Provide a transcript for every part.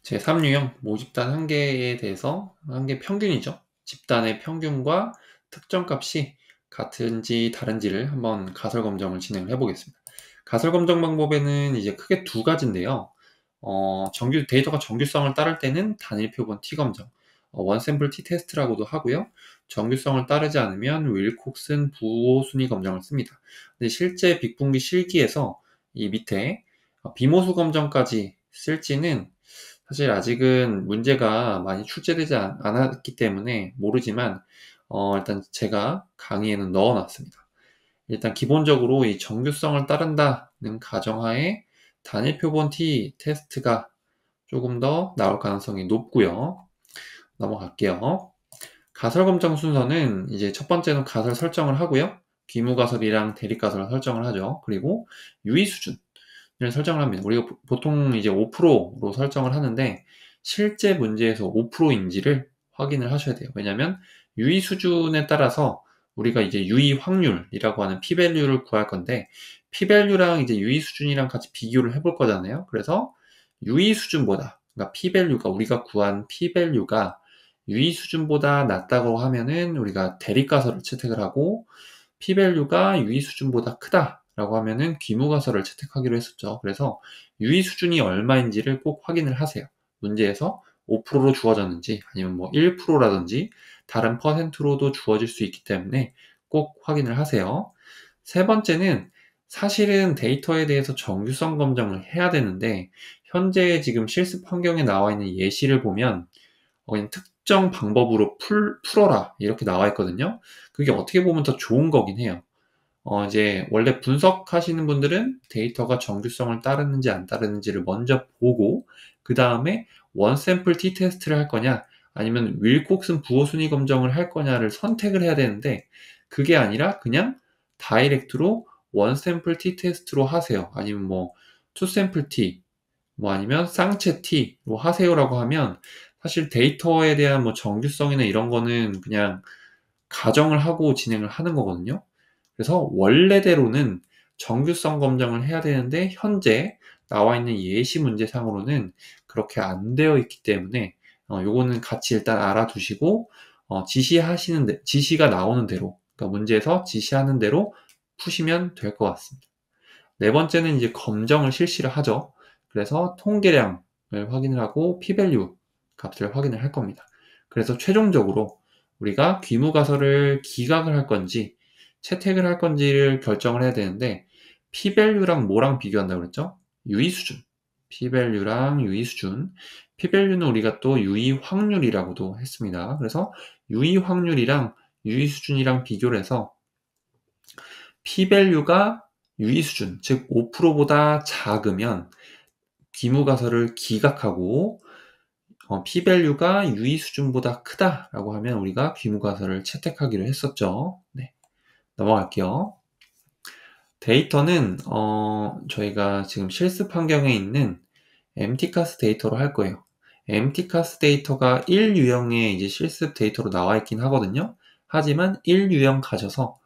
제3유형 모집단 한계에 대해서 한계 평균이죠. 집단의 평균과 특정값이 같은지 다른지를 한번 가설 검정을 진행을 해보겠습니다. 가설 검정 방법에는 이제 크게 두 가지인데요. 데이터가 정규성을 따를 때는 단일 표본 T 검정, 원샘플 T 테스트라고도 하고요. 정규성을 따르지 않으면 윌콕슨 부호 순위 검정을 씁니다. 근데 실제 빅분기 실기에서 이 밑에 비모수 검정까지 쓸지는 사실 아직은 문제가 많이 출제되지 않았기 때문에 모르지만 일단 제가 강의에는 넣어 놨습니다. 일단 기본적으로 이 정규성을 따른다는 가정하에 단일 표본 T 테스트가 조금 더 나올 가능성이 높고요. 넘어갈게요. 가설 검정 순서는 이제 첫 번째는 가설 설정을 하고요. 귀무 가설이랑 대립 가설을 설정을 하죠. 그리고 유의 수준을 설정을 합니다. 우리가 보통 이제 5%로 설정을 하는데 실제 문제에서 5%인지를 확인을 하셔야 돼요. 왜냐하면 유의 수준에 따라서 우리가 이제 유의 확률이라고 하는 p-value를 구할 건데 p-value랑 이제 유의 수준이랑 같이 비교를 해볼 거잖아요. 그래서 유의 수준보다 그러니까 p-value가 우리가 구한 p-value가 유의 수준보다 낮다고 하면은 우리가 대립 가설을 채택을 하고 p-value가 유의 수준보다 크다라고 하면은 귀무 가설을 채택하기로 했었죠. 그래서 유의 수준이 얼마인지를 꼭 확인을 하세요. 문제에서 5%로 주어졌는지 아니면 뭐 1%라든지 다른 퍼센트로도 주어질 수 있기 때문에 꼭 확인을 하세요. 세 번째는 사실은 데이터에 대해서 정규성 검정을 해야 되는데 현재 지금 실습 환경에 나와 있는 예시를 보면 그냥 특정 방법으로 풀어라 이렇게 나와 있거든요. 그게 어떻게 보면 더 좋은 거긴 해요. 이제 원래 분석하시는 분들은 데이터가 정규성을 따르는지 안 따르는지를 먼저 보고 그 다음에 원샘플 T 테스트를 할 거냐 아니면 윌콕슨 부호 순위 검정을 할 거냐를 선택을 해야 되는데 그게 아니라 그냥 다이렉트로 원샘플 T 테스트로 하세요. 아니면 뭐 투샘플 T 뭐 아니면 쌍체 T로 하세요라고 하면 사실 데이터에 대한 뭐 정규성이나 이런 거는 그냥 가정을 하고 진행을 하는 거거든요. 그래서 원래대로는 정규성 검정을 해야 되는데 현재 나와 있는 예시 문제상으로는 그렇게 안 되어 있기 때문에 요거는 같이 일단 알아두시고 지시가 나오는 대로 그러니까 문제에서 지시하는 대로 푸시면 될 것 같습니다. 네 번째는 이제 검정을 실시를 하죠. 그래서 통계량을 확인을 하고 p-value 값을 확인을 할 겁니다. 그래서 최종적으로 우리가 귀무 가설을 기각을 할 건지 채택을 할 건지를 결정을 해야 되는데 p-value랑 뭐랑 비교한다고 그랬죠? 유의 수준. p-value랑 유의 수준. p-value는 우리가 또 유의 확률이라고도 했습니다. 그래서 유의 확률이랑 유의 수준이랑 비교를 해서 p-value가 유의 수준, 즉 5%보다 작으면 귀무 가설을 기각하고 p-value가 유의 수준보다 크다라고 하면 우리가 귀무 가설을 채택하기로 했었죠. 네, 넘어갈게요. 데이터는 저희가 지금 실습 환경에 있는 MTCAS 데이터로 할 거예요. MTCAS 데이터가 1유형의 이제 실습 데이터로 나와 있긴 하거든요. 하지만 1유형 가셔서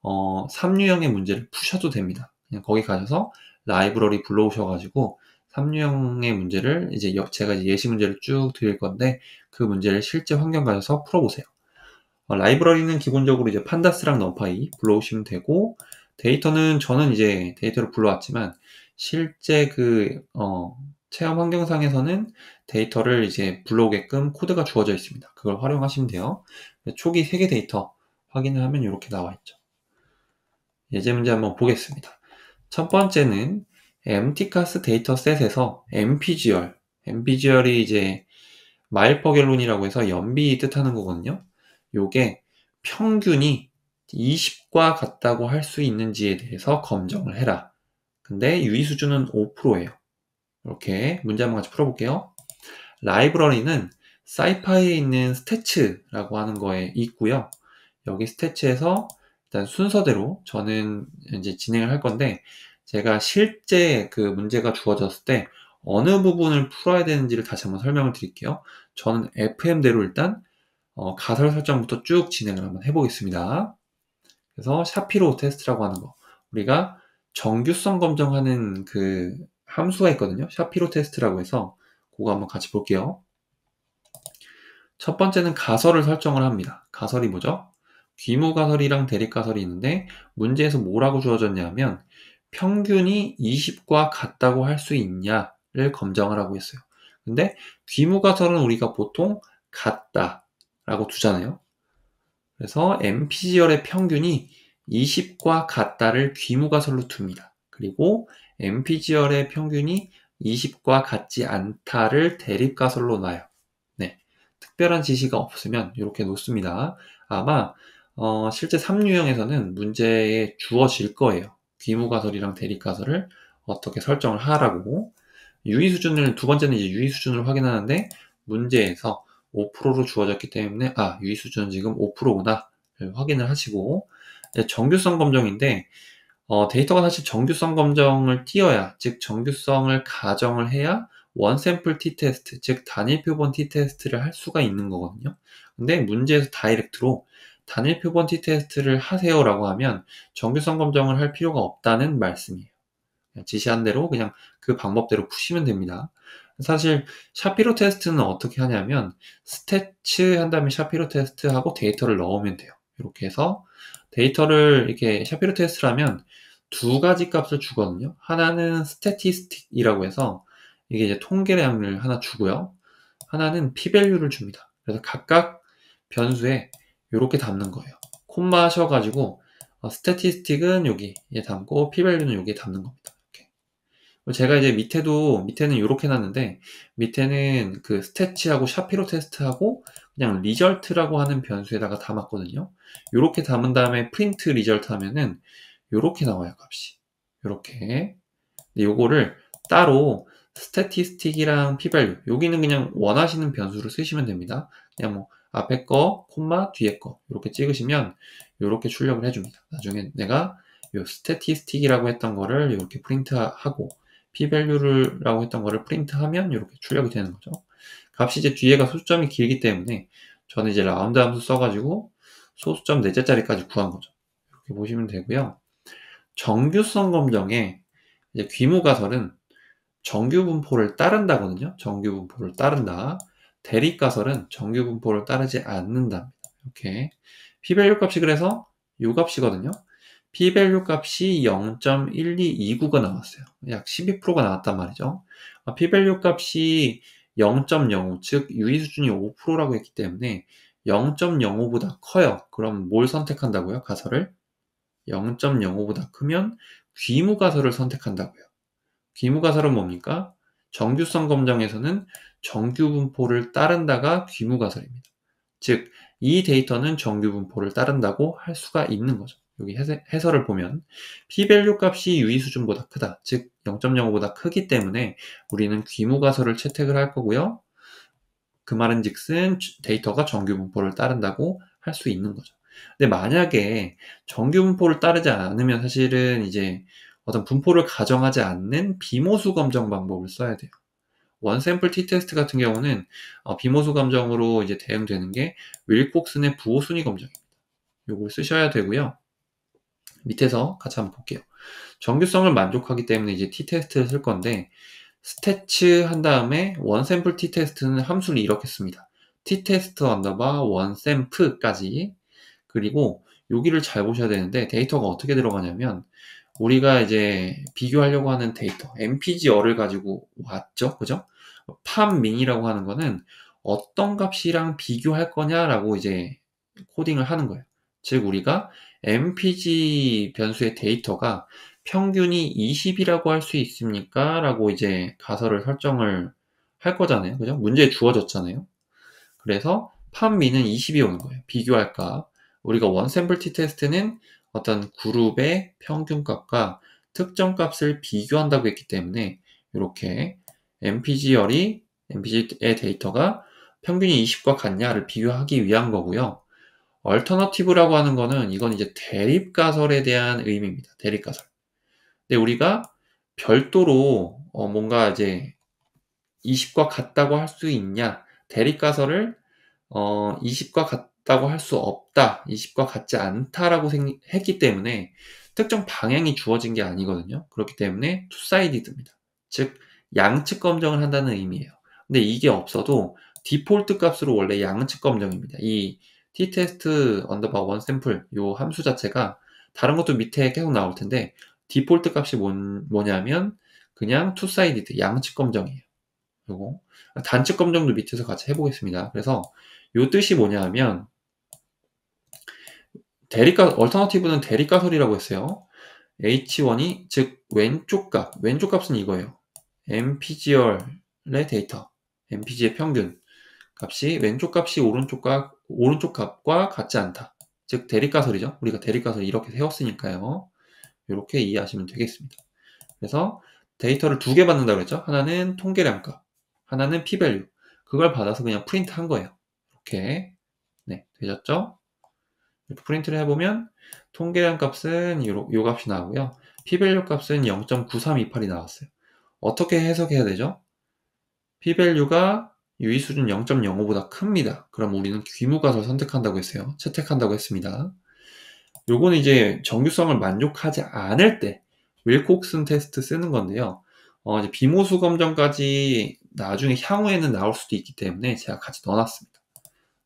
3유형의 문제를 푸셔도 됩니다. 그냥 거기 가셔서 라이브러리 불러오셔가지고 3유형의 문제를 이제 제가 이제 예시 문제를 쭉 드릴 건데 그 문제를 실제 환경 가셔서 풀어보세요. 라이브러리는 기본적으로 이제 판다스랑 넘파이 불러오시면 되고 데이터는 저는 이제 데이터를 불러왔지만 실제 체험 환경상에서는 데이터를 이제 불러오게끔 코드가 주어져 있습니다. 그걸 활용하시면 돼요. 초기 세개 데이터 확인을 하면 이렇게 나와 있죠. 예제 문제 한번 보겠습니다. 첫 번째는 MTCAS 데이터셋에서 MPGR이 이제 마일퍼겔론이라고 해서 연비 뜻하는 거거든요. 요게 평균이 20과 같다고 할 수 있는지에 대해서 검정을 해라. 근데 유의 수준은 5%예요. 이렇게 문제 한번 같이 풀어볼게요. 라이브러리는 사이파이에 있는 스태츠라고 하는 거에 있고요. 여기 스태츠에서 일단 순서대로 저는 이제 진행을 할 건데 제가 실제 그 문제가 주어졌을 때 어느 부분을 풀어야 되는지를 다시 한번 설명을 드릴게요. 저는 FM대로 일단 가설 설정부터 쭉 진행을 한번 해보겠습니다. 그래서 샤피로 테스트라고 하는 거 우리가 정규성 검정하는 그 함수가 있거든요. 샤피로 테스트라고 해서 그거 한번 같이 볼게요. 첫 번째는 가설을 설정을 합니다. 가설이 뭐죠? 귀무가설이랑 대립가설이 있는데 문제에서 뭐라고 주어졌냐면 평균이 20과 같다고 할 수 있냐를 검증을 하고 있어요. 근데 귀무가설은 우리가 보통 같다라고 두잖아요. 그래서 MPGR의 평균이 20과 같다를 귀무가설로 둡니다. 그리고 MPGR의 평균이 20과 같지 않다를 대립가설로 놔요. 네, 특별한 지시가 없으면 이렇게 놓습니다. 아마 실제 3유형에서는 문제에 주어질 거예요. 귀무가설이랑 대립가설을 어떻게 설정을 하라고. 유의수준을, 두 번째는 이제 유의수준을 확인하는데 문제에서 5%로 주어졌기 때문에 유의수준은 지금 5%구나 확인을 하시고, 정규성 검정인데 데이터가 사실 정규성 검정을 띄어야, 즉 정규성을 가정을 해야 원샘플 t-테스트, 즉 단일 표본 t-테스트를 할 수가 있는 거거든요. 근데 문제에서 다이렉트로 단일 표본 t-테스트를 하세요라고 하면 정규성 검정을 할 필요가 없다는 말씀이에요. 지시한 대로 그냥 그 방법대로 푸시면 됩니다. 사실 샤피로 테스트는 어떻게 하냐면 스태츠 한 다음에 샤피로 테스트하고 데이터를 넣으면 돼요. 이렇게 해서 데이터를 이렇게 샤피로 테스트를 하면 두 가지 값을 주거든요. 하나는 스태티스틱이라고 해서 이게 이제 통계량을 하나 주고요. 하나는 p-value를 줍니다. 그래서 각각 변수에 이렇게 담는 거예요. 콤마 하셔가지고 스태티스틱은 여기에 담고 p-value는 여기에 담는 겁니다. 제가 이제 밑에는 이렇게 놨는데 밑에는 그 스태치하고 샤피로 테스트하고 그냥 리절트라고 하는 변수에다가 담았거든요. 이렇게 담은 다음에 프린트 리절트 하면은 이렇게 나와요, 값이. 이렇게. 요거를 따로 스태티스틱이랑 p-value, 여기는 그냥 원하시는 변수를 쓰시면 됩니다. 그냥 뭐 앞에 거, 콤마, 뒤에 거 이렇게 찍으시면 이렇게 출력을 해줍니다. 나중에 내가 요 스태티스틱이라고 했던 거를 이렇게 프린트하고 p-value라고 했던 거를 프린트하면 이렇게 출력이 되는 거죠. 값이 이제 뒤에가 소수점이 길기 때문에 저는 이제 라운드 함수 써가지고 소수점 4자짜리까지 구한 거죠. 이렇게 보시면 되고요. 정규성 검정에 이제 귀무가설은 정규분포를 따른다거든요. 정규분포를 따른다. 대립가설은 정규분포를 따르지 않는다. 이렇게 p-value 값이 그래서 이 값이거든요. p-value 값이 0.1229가 나왔어요. 약 12%가 나왔단 말이죠. p-value 값이 0.05, 즉 유의수준이 5%라고 했기 때문에 0.05보다 커요. 그럼 뭘 선택한다고요? 가설을? 0.05보다 크면 귀무가설을 선택한다고요. 귀무가설은 뭡니까? 정규성 검정에서는 정규분포를 따른다가 귀무가설입니다. 즉, 이 데이터는 정규분포를 따른다고 할 수가 있는 거죠. 여기 해설을 보면 p-value 값이 유의수준보다 크다. 즉, 0.05보다 크기 때문에 우리는 귀무가설을 채택을 할 거고요. 그 말은 즉슨 데이터가 정규분포를 따른다고 할 수 있는 거죠. 근데 만약에 정규분포를 따르지 않으면 사실은 이제 어떤 분포를 가정하지 않는 비모수 검정 방법을 써야 돼요. 원샘플 t-테스트 같은 경우는 비모수 검정으로 이제 대응되는 게 윌콕슨의 부호순위 검정입니다. 이걸 쓰셔야 되고요. 밑에서 같이 한번 볼게요. 정규성을 만족하기 때문에 이제 t-테스트를 쓸 건데 스태츠 한 다음에 원샘플 t-테스트는 함수를 이렇게 씁니다. t-테스트 언더바 원샘플까지. 그리고 여기를 잘 보셔야 되는데 데이터가 어떻게 들어가냐면 우리가 이제 비교하려고 하는 데이터 MPG어를 가지고 왔죠, 그죠? 팜민이라고 하는 거는 어떤 값이랑 비교할 거냐라고 이제 코딩을 하는 거예요. 즉 우리가 MPG 변수의 데이터가 평균이 20이라고 할 수 있습니까? 라고 이제 가설을 설정을 할 거잖아요, 그죠? 문제에 주어졌잖아요. 그래서 팜민은 20이 오는 거예요. 비교할까? 우리가 원샘플 t-테스트는 어떤 그룹의 평균값과 특정 값을 비교한다고 했기 때문에 이렇게 MPG의 데이터가 평균이 20과 같냐를 비교하기 위한 거고요. 얼터너티브라고 하는 거는 이건 이제 대립가설에 대한 의미입니다. 대립가설. 근데 우리가 별도로 뭔가 이제 20과 같다고 할 수 있냐? 대립가설을 20과 같다고 할 수 없다, 20과 같지 않다라고 했기 때문에 특정 방향이 주어진 게 아니거든요. 그렇기 때문에 투사이디드입니다. 즉 양측 검정을 한다는 의미예요. 근데 이게 없어도 디폴트 값으로 원래 양측 검정입니다. 이 test 언더바 one sample 요 함수 자체가 다른 것도 밑에 계속 나올 텐데 디폴트 값이 뭐냐면 그냥 two-sided 양측 검정이에요. 요거 단측 검정도 밑에서 같이 해보겠습니다. 그래서 요 뜻이 뭐냐면 얼터너티브는 대립가설이라고 했어요. H1이 즉 왼쪽 값은 이거예요. mpg의 데이터, mpg의 평균 값이 왼쪽 값이 오른쪽 값과 같지 않다. 즉 대립가설이죠. 우리가 대립가설 이렇게 세웠으니까요. 이렇게 이해하시면 되겠습니다. 그래서 데이터를 두 개 받는다고 했죠. 하나는 통계량 값, 하나는 p-value. 그걸 받아서 그냥 프린트 한 거예요. 이렇게 네, 되셨죠? 이렇게 프린트를 해보면 통계량 값은 요 값이 나오고요. p-value 값은 0.9328이 나왔어요. 어떻게 해석해야 되죠? p-value가 유의 수준 0.05보다 큽니다. 그럼 우리는 귀무가설 선택한다고 했어요. 채택한다고 했습니다. 요거는 이제 정규성을 만족하지 않을 때 윌콕슨 테스트 쓰는 건데요. 이제 비모수 검정까지 나중에 향후에는 나올 수도 있기 때문에 제가 같이 넣어놨습니다.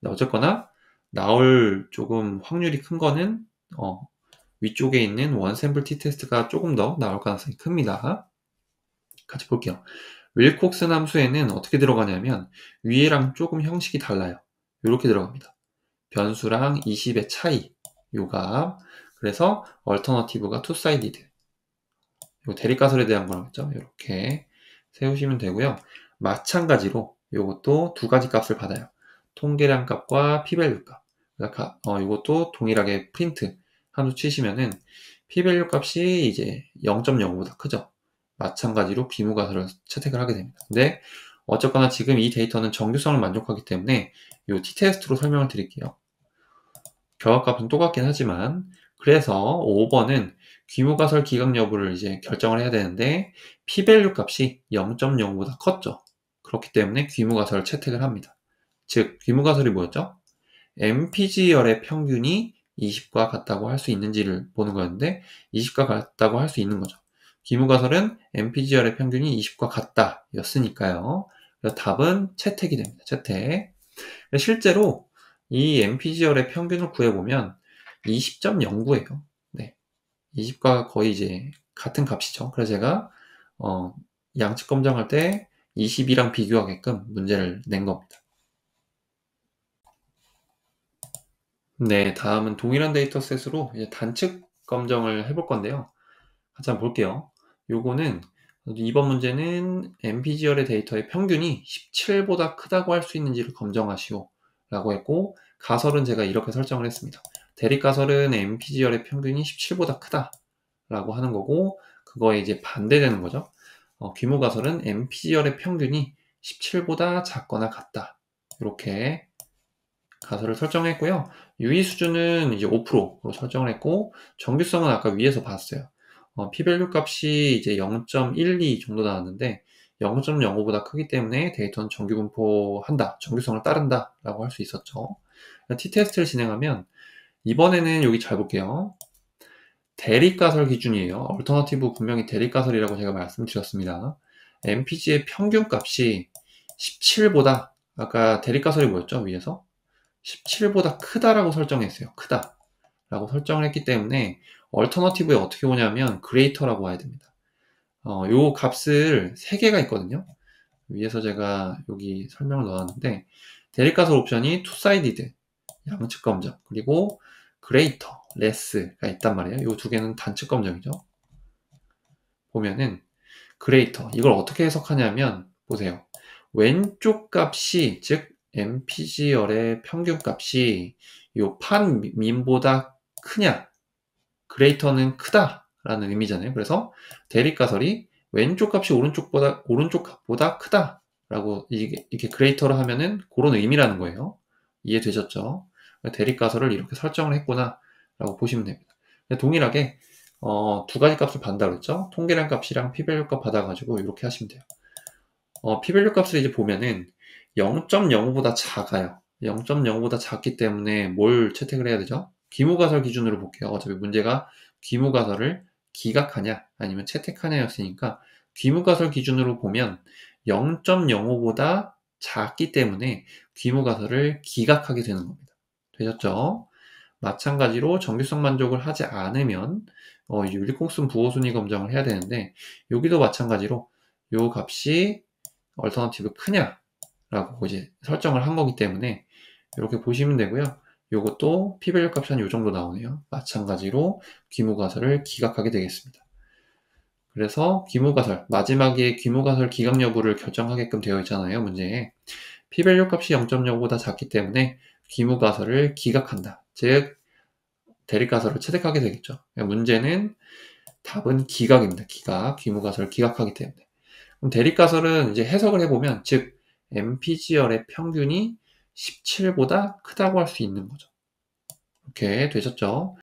어쨌거나 나올 조금 확률이 큰 거는 위쪽에 있는 원샘플 t-테스트가 조금 더 나올 가능성이 큽니다. 같이 볼게요. 윌콕슨 함수에는 어떻게 들어가냐면 위에랑 조금 형식이 달라요. 이렇게 들어갑니다. 변수랑 20의 차이 요 값. 그래서 얼터너티브가 투사이디드. 요 대립가설에 대한 거라고 했죠. 이렇게 세우시면 되고요. 마찬가지로 요것도 두 가지 값을 받아요. 통계량 값과 p-value 값. 그러니까 이것도 동일하게 프린트 함수 치시면은 p-value 값이 이제 0.05보다 크죠. 마찬가지로 비무가설을 채택을 하게 됩니다. 근데 어쨌거나 지금 이 데이터는 정규성을 만족하기 때문에 이 t-테스트로 설명을 드릴게요. 결합값은 똑같긴 하지만 그래서 5번은 귀무가설 기각 여부를 이제 결정을 해야 되는데 p-value 값이 0.05보다 컸죠. 그렇기 때문에 귀무가설을 채택을 합니다. 즉 귀무가설이 뭐였죠? mpg열의 평균이 20과 같다고 할 수 있는지를 보는 거였는데 20과 같다고 할 수 있는 거죠. 귀무가설은 mpg열의 평균이 20과 같다 였으니까요. 그래서 답은 채택이 됩니다. 채택. 실제로 이 mpg열의 평균을 구해보면 20.09예요. 네. 20과 거의 이제 같은 값이죠. 그래서 제가 양측 검정할 때 22랑 비교하게끔 문제를 낸 겁니다. 네, 다음은 동일한 데이터셋으로 이제 단측 검정을 해볼 건데요. 같이 한번 볼게요. 요거는 이번 문제는 mpg열의 데이터의 평균이 17보다 크다고 할 수 있는지를 검정하시오 라고 했고 가설은 제가 이렇게 설정을 했습니다. 대립가설은 mpg열의 평균이 17보다 크다 라고 하는 거고 그거에 이제 반대되는 거죠. 귀무가설은 mpg열의 평균이 17보다 작거나 같다 이렇게 가설을 설정했고요. 유의 수준은 이제 5%로 설정을 했고 정규성은 아까 위에서 봤어요. p-value 값이 이제 0.12 정도 나왔는데 0.05보다 크기 때문에 데이터는 정규 분포한다, 정규성을 따른다 라고 할 수 있었죠. t-테스트를 진행하면 이번에는 여기 잘 볼게요. 대립가설 기준이에요. 얼터너티브 분명히 대립가설이라고 제가 말씀드렸습니다. mpg의 평균 값이 17보다 아까 대립가설이 뭐였죠? 위에서 17보다 크다라고 설정했어요. 크다 라고 설정을 했기 때문에 얼터너티브에 어떻게 오냐면 그레이터라고 와야 됩니다. 요 값을 3개가 있거든요. 위에서 제가 여기 설명을 넣었는데 대립가설 옵션이 투사이디드 양측 검정 그리고 그레이터 레스가 있단 말이에요. 요 두 개는 단측 검정이죠. 보면은 그레이터 이걸 어떻게 해석하냐면 보세요. 왼쪽 값이 즉 mpg열의 평균 값이 요 판민보다 크냐 그레이터는 크다 라는 의미잖아요. 그래서 대립가설이 왼쪽 값이 오른쪽 값보다 크다 라고 이렇게 그레이터로 하면은 그런 의미라는 거예요. 이해되셨죠? 대립가설을 이렇게 설정을 했구나 라고 보시면 됩니다. 동일하게 두 가지 값을 받는다고 했죠. 통계량 값이랑 p-value 값 받아가지고 이렇게 하시면 돼요. p-value 값을 이제 보면은 0.05보다 작아요. 0.05보다 작기 때문에 뭘 채택을 해야 되죠? 귀무가설 기준으로 볼게요. 어차피 문제가 귀무가설을 기각하냐 아니면 채택하냐였으니까 귀무가설 기준으로 보면 0.05보다 작기 때문에 귀무가설을 기각하게 되는 겁니다. 되셨죠? 마찬가지로 정규성 만족을 하지 않으면 윤리공순 부호순위 검정을 해야 되는데 여기도 마찬가지로 요 값이 얼터너티브 크냐라고 이제 설정을 한 거기 때문에 이렇게 보시면 되고요. 요것도 p-밸류 값이 한 요 정도 나오네요. 마찬가지로 귀무가설을 기각하게 되겠습니다. 그래서 귀무가설, 마지막에 귀무가설 기각 여부를 결정하게끔 되어 있잖아요, 문제에. p-밸류 값이 0.05보다 작기 때문에 귀무가설을 기각한다. 즉 대립가설을 채택하게 되겠죠. 문제는 답은 기각입니다. 기각, 귀무가설을 기각하기 때문에. 그럼 대립가설은 이제 해석을 해보면, 즉 MPGR의 평균이 17보다 크다고 할 수 있는 거죠. 이렇게 되셨죠?